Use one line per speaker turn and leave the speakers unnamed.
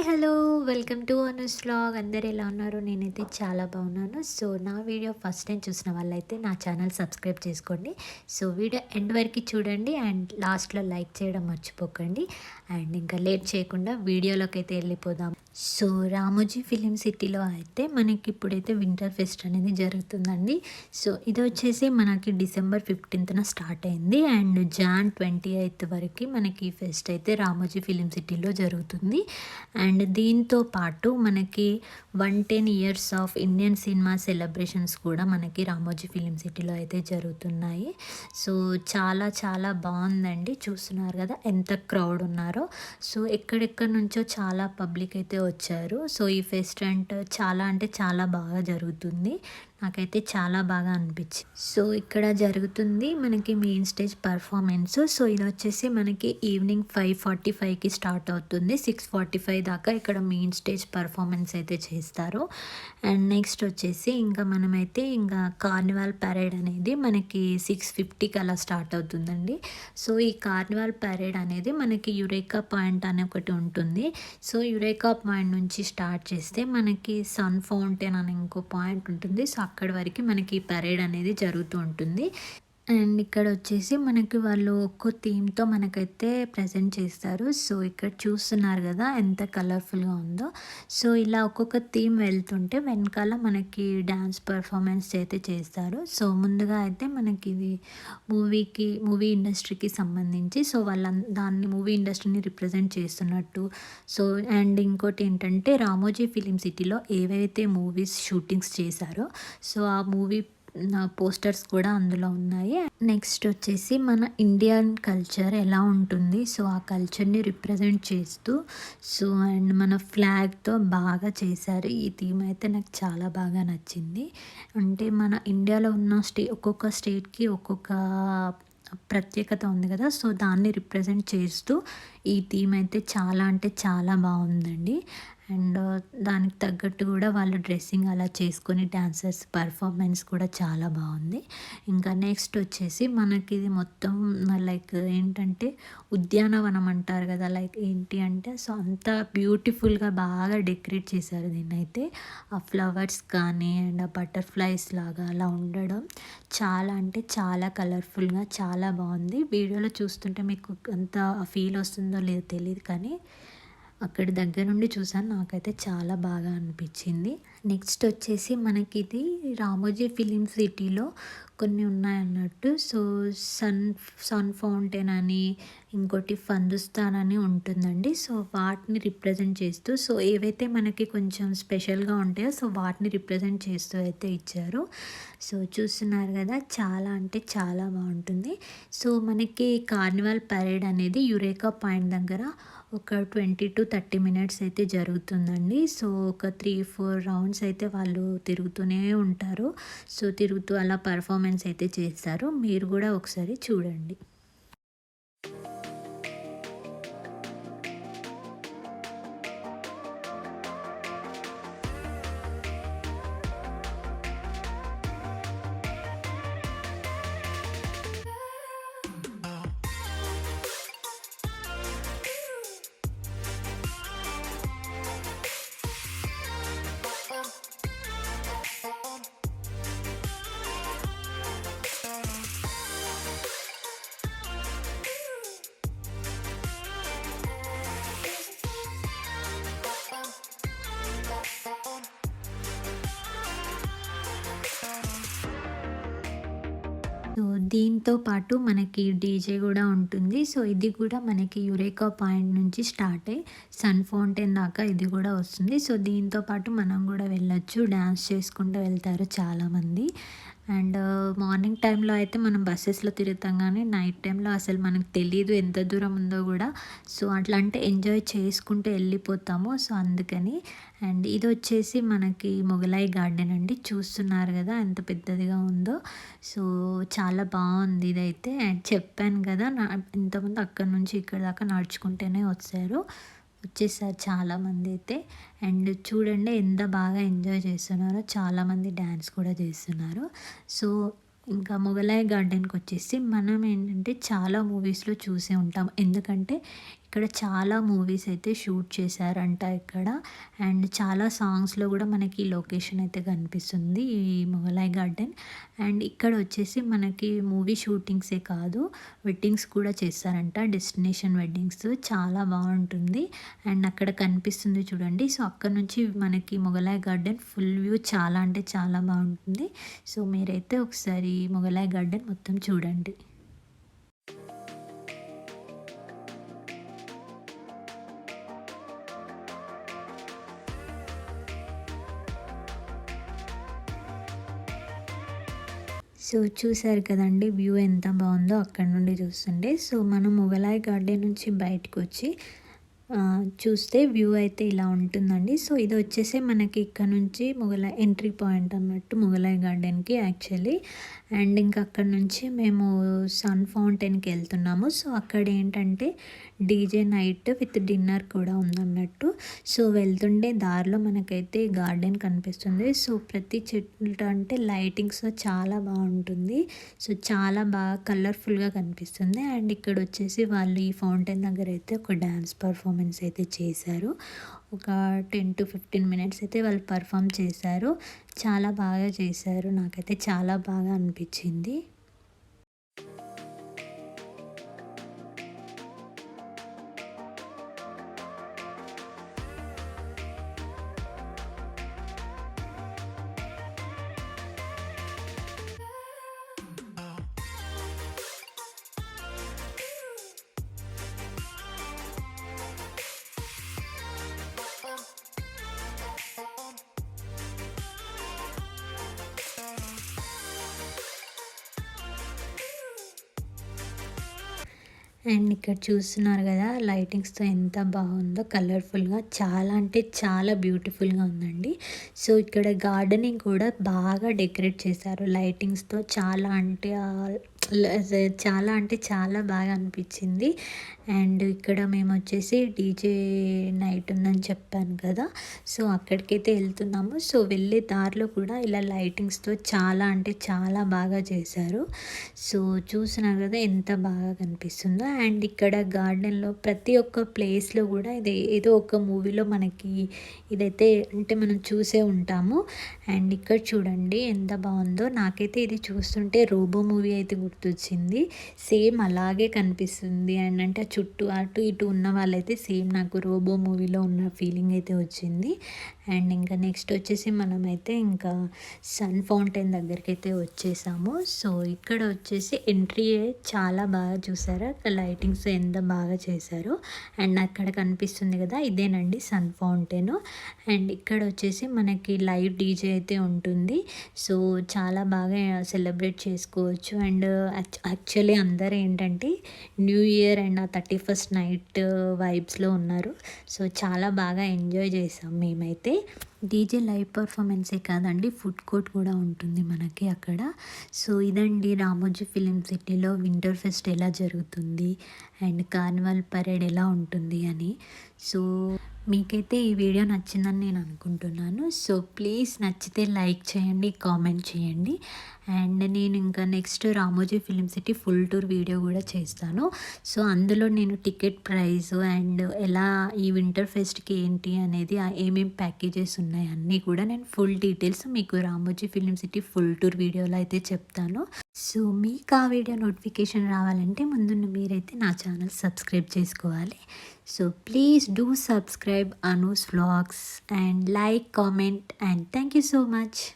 Hello! Welcome to Anu's vlog. అందరూ ఎలా ఉన్నారు? నేనైతే చాలా బాగున్నాను. సో, నా వీడియో ఫస్ట్ టైం చూసిన వాళ్ళైతే నా ఛానల్ సబ్స్క్రైబ్ చేసుకోండి. సో, వీడియో ఎండ్ వరకు చూడండి అండ్ లాస్ట్‌లో లైక్ చేయడం మర్చిపోకండి. అండ్ ఇంకా లేట్ చేయకుండా వీడియోలోకి అయితే వెళ్ళిపోదాం. సో, రామోజీ ఫిలిం సిటీలో అయితే మనకి ఇప్పుడైతే వింటర్ ఫెస్ట్ అనేది జరుగుతుందండి. సో, ఇది వచ్చేసి మనకి డిసెంబర్ 15న స్టార్ట్ అయింది అండ్ జాన్ 28 వరకు మనకి ఈ ఫెస్ట్ అయితే రామోజీ ఫిలిం సిటీలో జరుగుతుంది. అండ్ దీంతో పాటు మనకి 110 years of Indian cinema celebrations కూడా మనకి రామోజీ ఫిలిం సిటీలో అయితే జరుగుతున్నాయి. సో, చాలా చాలా బాగుందండి. చూస్తున్నారు కదా ఎంత క్రౌడ్ ఉన్నారో. సో, ఎక్కడెక్కడి నుంచో చాలా పబ్లిక్ అయితే వచ్చారు. సో, ఈ ఫెస్ట్ అంటే చాలా బాగా జరుగుతుంది. నాకైతే చాలా బాగా అనిపించింది. సో, ఇక్కడ జరుగుతుంది మనకి మెయిన్ స్టేజ్ పర్ఫార్మెన్స్. సో, ఇది వచ్చేసి మనకి ఈవినింగ్ 5:45కి స్టార్ట్ అవుతుంది. 6:45 దాకా ఇక్కడ మెయిన్ స్టేజ్ పర్ఫార్మెన్స్ అయితే చేస్తారు. అండ్ నెక్స్ట్ వచ్చేసి ఇంకా మనమైతే ఇంకా కార్నివాల్ పరేడ్ అనేది మనకి 6:50కి అలా స్టార్ట్ అవుతుందండి. సో, ఈ కార్నివాల్ పరేడ్ అనేది మనకి యురేకా పాయింట్ అనే ఒకటి ఉంటుంది. సో, యురేకా పాయింట్ నుంచి స్టార్ట్ చేస్తే మనకి సన్ ఫౌంటైన్ అనే ఇంకో పాయింట్ ఉంటుంది. సో, అక్కడి వరకు మనకి పరేడ్ అనేది జరుగుతూ ఉంటుంది. అండ్ ఇక్కడ వచ్చేసి మనకి వాళ్ళు ఒక్కో థీమ్‌తో మనకైతే ప్రజెంట్ చేస్తారు. సో, ఇక్కడ చూస్తున్నారు కదా ఎంత కలర్‌ఫుల్‌గా ఉందో. సో, ఇలా ఒక్కొక్క థీమ్ వెళ్తుంటే వెనకాల మనకి డాన్స్ పర్ఫార్మెన్స్ అయితే చేస్తారు. సో, ముందుగా అయితే మనకి ఇది మూవీ ఇండస్ట్రీకి సంబంధించి సో, దాన్ని మూవీ ఇండస్ట్రీని రిప్రజెంట్ చేస్తున్నట్టు. సో, అండ్ ఇంకోటి ఏంటంటే రామోజీ ఫిలిం సిటీలో ఏవైతే మూవీస్ షూటింగ్స్ చేశారో సో, ఆ మూవీ పోస్టర్స్ కూడా అందులో ఉన్నాయి. నెక్స్ట్ వచ్చేసి మన ఇండియన్ కల్చర్ ఎలా ఉంటుంది సో, ఆ కల్చర్ని రిప్రజెంట్ చేస్తూ సో, అండ్ మన ఫ్లాగ్తో బాగా చేశారు. ఈ థీమ్ అయితే నాకు చాలా బాగా నచ్చింది. అంటే మన ఇండియాలో ఉన్న ఒక్కొక్క స్టేట్కి ఒక్కొక్క ప్రత్యేకత ఉంది కదా. సో, దాన్ని రిప్రజెంట్ చేస్తూ ఈ థీమ్ అయితే చాలా అంటే చాలా బాగుందండి. అండ్ దానికి తగ్గట్టు కూడా వాళ్ళు డ్రెస్సింగ్ అలా చేసుకొని డాన్సర్స్ పర్ఫార్మెన్స్ కూడా చాలా బాగుంది. ఇంకా నెక్స్ట్ వచ్చేసి మనకి ఇది మొత్తం లైక్ ఏంటంటే ఉద్యానవనం అంటారు కదా. లైక్ ఏంటి అంటే సో, అంత బ్యూటిఫుల్గా బాగా డెకరేట్ చేశారు దీన్నైతే. ఆ ఫ్లవర్స్ కానీ అండ్ ఆ బటర్ఫ్లైస్ లాగా అలా ఉండడం చాలా అంటే చాలా కలర్ఫుల్గా చాలా బాగుంది. వీడియోలో చూస్తుంటే మీకు అంత ఫీల్ వస్తుందో లేదో తెలియదు కానీ అక్కడి దగ్గర నుండి చూసాను. నాకైతే చాలా బాగా అనిపించింది. నెక్స్ట్ వచ్చేసి మనకి ఇది రామోజీ ఫిలిం సిటీలో కొన్ని ఉన్నాయన్నట్టు. సో, సన్ ఫౌంటైన్ అని ఇంకోటి ఫందుస్తాన్ అని ఉంటుందండి. సో, వాటిని రిప్రజెంట్ చేస్తూ సో, ఏవైతే మనకి కొంచెం స్పెషల్గా ఉంటాయో సో, వాటిని రిప్రజెంట్ చేస్తూ అయితే ఇచ్చారు. సో, చూస్తున్నారు కదా చాలా అంటే చాలా బాగుంటుంది. సో, మనకి కార్నివాల్ పరేడ్ అనేది యురేకా పాయింట్ దగ్గర ఒక 20-30 మినిట్స్ అయితే జరుగుతుందండి. సో, ఒక 3-4 రౌండ్స్ అయితే వాళ్ళు తిరుగుతూనే ఉంటారు. సో, తిరుగుతూ అలా పర్ఫార్మెన్స్ అయితే చేస్తారు. మీరు కూడా ఒకసారి చూడండి. సో, దీంతో పాటు మనకి డీజే కూడా ఉంటుంది. సో, ఇది కూడా మనకి యురేకా పాయింట్ నుంచి స్టార్ట్ అయ్యి సన్ ఫౌంటైన్ దాకా ఇది కూడా వస్తుంది. సో, దీంతో పాటు మనం కూడా వెళ్ళొచ్చు. డ్యాన్స్ చేసుకుంటూ వెళ్తారు చాలామంది. అండ్ మార్నింగ్ టైంలో అయితే మనం బస్సెస్లో తిరుగుతాం కానీ నైట్ టైంలో అసలు మనకు తెలీదు ఎంత దూరం ఉందో కూడా. సో, అట్లా అంటే ఎంజాయ్ చేసుకుంటూ వెళ్ళిపోతాము. సో, అందుకని అండ్ ఇది వచ్చేసి మనకి మొగలాయి గార్డెన్ అండి. చూస్తున్నారు కదా ఎంత పెద్దదిగా ఉందో. సో, చాలా బాగుంది ఇదైతే. అండ్ చెప్పాను కదా ఇంతకుముందు అక్కడి నుంచి ఇక్కడ దాకా నడుచుకుంటూనే వచ్చేసారు చాలామంది అయితే. అండ్ చూడండి ఎంత బాగా ఎంజాయ్ చేస్తున్నారో. చాలామంది డ్యాన్స్ కూడా చేస్తున్నారు. సో, ఇంకా మొగలాయి గార్డెన్కి వచ్చేసి మనం ఏంటంటే చాలా మూవీస్లో చూసే ఉంటాం. ఎందుకంటే ఇక్కడ చాలా మూవీస్ అయితే షూట్ చేశారంట ఇక్కడ. అండ్ చాలా సాంగ్స్‌లో గూడా మనకి ఈ లొకేషన్ అయితే కనిపిస్తుంది. ఈ మొగలాయ్ గార్డెన్. అండ్ ఇక్కడ వచ్చేసి మనకి మూవీ షూటింగ్సే కాదు, వెడ్డింగ్స్ కూడా చేస్తారంట. డెస్టినేషన్ వెడ్డింగ్స్ చాలా బావుంటుంది. అండ్ అక్కడ కనిపిస్తుంది చూడండి. సో అక్కడ నుంచి మనకి మొగలాయ్ గార్డెన్ ఫుల్ వ్యూ చాలా అంటే చాలా బావుంటుంది. సో మీరైతే ఒకసారి మొగలాయ్ గార్డెన్ మొత్తం చూడండి. సో చూసారు కదండీ వ్యూ ఎంత బావుందో అక్కడ నుండి చూస్తుంటే. సో మనం మొగలాయ్ గార్డెన్ నుంచి బయటకొచ్చి చూస్తే వ్యూ అయితే ఇలా ఉంటుందండి. సో ఇది వచ్చేసి మనకి ఇక్కడ నుంచి మొగలాయ్ ఎంట్రీ పాయింట్ అన్నట్టు మొగలాయ్ గార్డెన్‌కి యాక్చువల్లీ. అండ్ ఇంకా అక్కడ నుంచి మేము సన్ ఫౌంటైన్‌కి వెళ్తున్నాము. సో అక్కడ ఏంటంటే డీజే నైట్ విత్ డిన్నర్ కూడా ఉందన్నట్టు. సో వెళ్తుండే దారిలో మనకైతే గార్డెన్ కనిపిస్తుంది. సో ప్రతి చెట్టు అంటే లైటింగ్స్‌తో చాలా బావుంటుంది. సో చాలా బాగా కలర్‌ఫుల్‌గా కనిపిస్తుంది. అండ్ ఇక్కడ వచ్చేసి వాళ్ళు ఈ ఫౌంటైన్ దగ్గర అయితే ఒక డాన్స్ పర్ఫార్మెన్స్ అయితే చేశారు. ఒక 10-15 మినిట్స్ అయితే వాళ్ళు పర్ఫామ్ చేశారు. చాలా బాగా చేశారు. నాకైతే చాలా బాగా అనిపించింది. అండ్ ఇక్కడ చూస్తున్నారు కదా లైటింగ్స్‌తో ఎంత బాగుందో కలర్‌ఫుల్‌గా చాలా అంటే చాలా బ్యూటిఫుల్‌గా ఉందండి. సో ఇక్కడ గార్డెనింగ్ కూడా బాగా డెకరేట్ చేశారు లైటింగ్స్‌తో. చాలా అంటే చాలా బాగా అనిపించింది. అండ్ ఇక్కడ మేము వచ్చేసి డీజే నైట్ ఉందని చెప్పాను కదా. సో అక్కడికైతే వెళ్తున్నాము. సో వెళ్ళే దారిలో కూడా ఇలా లైటింగ్స్‌తో చాలా అంటే చాలా బాగా చేశారు. సో చూస్తున్నారు కదా ఎంత బాగా కనిపిస్తుందో. అండ్ ఇక్కడ గార్డెన్‌లో ప్రతి ఒక్క ప్లేస్‌లో కూడా ఇది ఏదో ఒక మూవీలో మనకి ఇదైతే అంటే మనం చూసే ఉంటాము. అండ్ ఇక్కడ చూడండి ఎంత బాగుందో. నాకైతే ఇది చూస్తుంటే రోబో మూవీ అయితే గుర్తొచ్చింది. సేమ్ అలాగే కనిపిస్తుంది. అండ్ అంటే చుట్టూ అటు ఇటు ఉన్న వాళ్ళైతే సేమ్ నాకు రోబో మూవీలో ఉన్న ఫీలింగ్ అయితే వచ్చింది. అండ్ ఇంకా నెక్స్ట్ వచ్చేసి మనమైతే ఇంకా సన్ ఫౌంటైన్ దగ్గరికి అయితే వచ్చేసాము. సో ఇక్కడ వచ్చేసి ఎంట్రీ చాలా బాగా చూసారా లైటింగ్స్ ఎంత బాగా చేశారో. అండ్ అక్కడ కనిపిస్తుంది కదా ఇదేనండి సన్ ఫౌంటైన్. అండ్ ఇక్కడ వచ్చేసి మనకి లైవ్ డీజే అయితే ఉంటుంది. సో చాలా బాగా సెలబ్రేట్ చేసుకోవచ్చు. అండ్ యాక్చువల్లీ అందరూ ఏంటంటే న్యూ ఇయర్ అండ్ ఆ 31st నైట్ వైబ్స్లో ఉన్నారు. సో చాలా బాగా ఎంజాయ్ చేసాం మేమైతే. డీజే లైవ్ పర్ఫార్మెన్సే కాదండి ఫుడ్ కోర్ట్ కూడా ఉంటుంది మనకి అక్కడ. సో ఇదండి రామోజీ ఫిలిం సిటీలో వింటర్ ఫెస్ట్ ఎలా జరుగుతుంది అండ్ కార్నివల్ పరేడ్ ఎలా ఉంటుంది అని. సో మీకైతే ఈ వీడియో నచ్చిందని నేను అనుకుంటున్నాను. సో ప్లీజ్ నచ్చితే లైక్ చేయండి, కామెంట్ చేయండి. అండ్ నేను ఇంకా next Ramoji film city full tour video కూడా చేస్తాను. సో అందులో నేను టికెట్ ప్రైస్ అండ్ ఎలా ఈ వింటర్ ఫెస్ట్కి ఏంటి అనేది ఏమేమి ప్యాకేజెస్ ఉన్నాయి అన్నీ కూడా నేను ఫుల్ డీటెయిల్స్ మీకు Ramoji film city full tour వీడియోలో అయితే చెప్తాను. సో మీకు ఆ వీడియో నోటిఫికేషన్ రావాలంటే ముందు మీరైతే నా ఛానల్ సబ్స్క్రైబ్ చేసుకోవాలి. So please do subscribe Anu's vlogs and like, comment and thank you so much.